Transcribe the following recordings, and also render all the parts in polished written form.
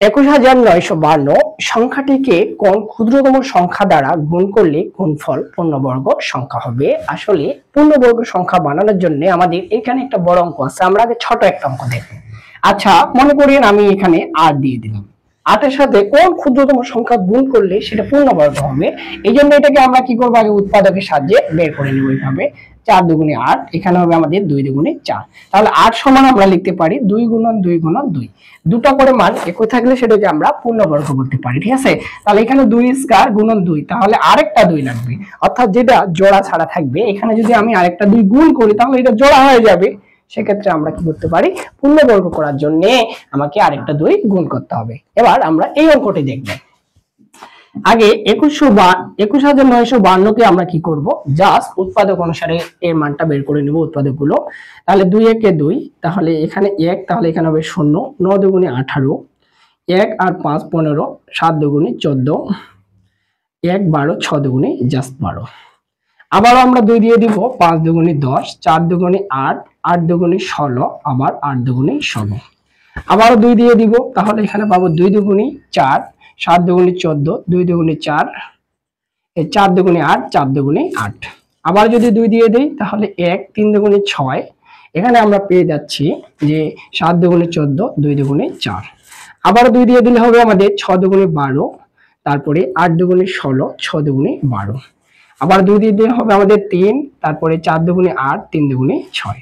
২১,৯৫২ সংখ্যাটিকে কোন ক্ষুদ্রতম সংখ্যা দ্বারা গুণ করলে গুণফল পূর্ণবর্গ সংখ্যা হবে? আসলে পূর্ণবর্গ সংখ্যা বানানোর জন্য আমাদের এখানে একটা বড় অঙ্ক আছে, আমরা আগে ছোট একটা অঙ্ক দেখব। আচ্ছা, মনে করেন আমি এখানে ৮ দিয়ে দিলাম। ৮ এর সাথে কোন ক্ষুদ্রতম সংখ্যা গুণ করলে সেটা পূর্ণবর্গ হবে? এই জন্য এটাকে আমরা কি করবো, আগে উৎপাদকের সাহায্যে বের করে নেব। এইভাবে ৪ দুগুণে ৮, এখানে হবে আমাদের ২ দুগুণে ৪। তাহলে ৮ সমান আমরা লিখতে পারি ২ গুণন ২ গুণন ২। দুটা করে মান একই থাকলে সেটাকে আমরা পূর্ণবর্গ বলতে পারি, ঠিক আছে? তাহলে এখানে ২ স্কয়ার গুণন ২, তাহলে আরেকটা ২ লাগবে, অর্থাৎ যেটা জোড়া ছাড়া থাকবে। এখানে যদি আমি আরেকটা ২ গুণ করি তাহলে এটা জোড়া হয়ে যাবে। সেক্ষেত্রে আমরা কি করতে পারি, পূর্ণবর্গ করার জন্য আমাকে আরেকটা ২ গুণ করতে হবে। এবার আমরা এই অঙ্কটি দেখব। আগে ২১,৯৫২ কে আমরা কি করব, জাস্ট উৎপাদক অনুসারে এর মানটা বের করে নিব, উৎপাদক গুলো। তাহলে ২ একে ২, তাহলে এখানে ১, তাহলে এখানে হবে ০। ৯ দুগুণে ১৮, ১ আর ৫ ১৫, ৭ দুগুণে ১৪, ১ ১২, ৬ দুগুণে জাস্ট ১২। আবারও আমরা ২ দিয়ে দিব, ৫ দুগুণে ১০, ৪ দুগুণে ৮, ৮ দুগুণে ১৬, আবার ৮ দুগুণে ১৬। আবারও ২ দিয়ে দিব, তাহলে এখানে পাবো ২ দুগুণে ৪, ৭ দুগুণে ১৪, ২ দুগুণে ৪, ৪ দুগুণে ৮, ৪ দুগুণে ৮। আবার যদি ২ দিয়ে দেই তাহলে ১, ৩ দুগুণে ৬, এখানে আমরা পেয়ে যাচ্ছি যে ৭ দুগুণে ১৪, ২ দুগুণে ৪। আবার ২ দিয়ে দিলে হবে আমাদের ৬ দুগুণে ১২, তারপরে ৮ দুগুণে ১৬, ৬ দুগুণে ১২। আবার ২ দিয়ে দিলে হবে আমাদের ৩, তারপরে ৪ দুগুণে ৮, ৩ দুগুণে ৬।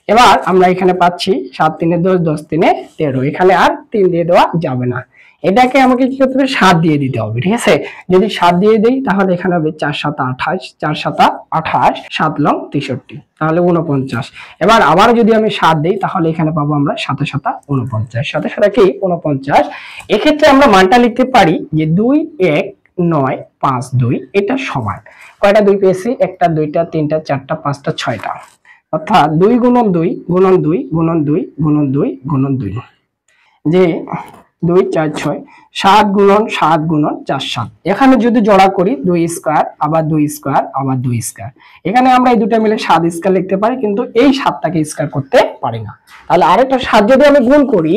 এবার আমরা এখানে পাচ্ছি ৭ ৩ ১০, ১০ ৩ ১৩। এখানে আর ৩ দিয়ে দেওয়া যাবে না, এটাকে আমাকে কি করতে হবে, ৭ দিয়ে দিতে হবে, ঠিক আছে? যদি ৭ দিয়ে দেই তাহলে এখানে হবে ৪ ৭ ২৮, ৪ ৭ ২৮, ৭ লং ৬৩, তাহলে ৪৯। এবার আবার যদি আমি ৭ দেই তাহলে এখানে পাবো আমরা ৭ ৭ ৪৯, ৭ ৭ কি ৪৯। এক্ষেত্রে আমরা মানটা লিখতে পারি যে ২ ১ ৯ ৫ ২, এটা সমান কয়টা ২ পেয়েছি, একটা, দুইটা, তিনটা, চারটা, পাঁচটা, ছয়টা, অর্থাৎ ২ গুণন ২ গুণন ২ গুণন ২ গুণন ২ গুণন ২, যে ২ ৪ ৬, ৭ গুণন ৭ গুণন ৪ ৭। এখানে যদি জোড়া করি ২ স্কয়ার, আবার ২ স্কয়ার, আবার ২ স্কয়ার, এখানে আমরা এই দুটো মিলে ৭ স্কয়ার লিখতে পারি, কিন্তু এই ৭টাকে স্কয়ার করতে পারি না। তাহলে আরেকটা ৭ যদি আমি গুণ করি,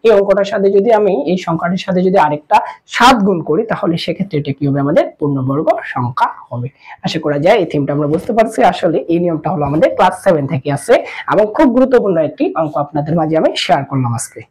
এই অঙ্কটার সাথে যদি আমি এই সংখ্যাটির সাথে যদি আরেকটা ৭ গুণ করি, তাহলে সেক্ষেত্রে এটা কি হবে, আমাদের পূর্ণবর্গ সংখ্যা হবে। আশা করা যায় এই থিমটা আমরা বুঝতে পারছি। আসলে এই নিয়মটা হলো আমাদের ক্লাস 7 থেকে আছে এবং খুব গুরুত্বপূর্ণ একটি অঙ্ক আপনাদের মাঝে আমি শেয়ার করলাম আজকে।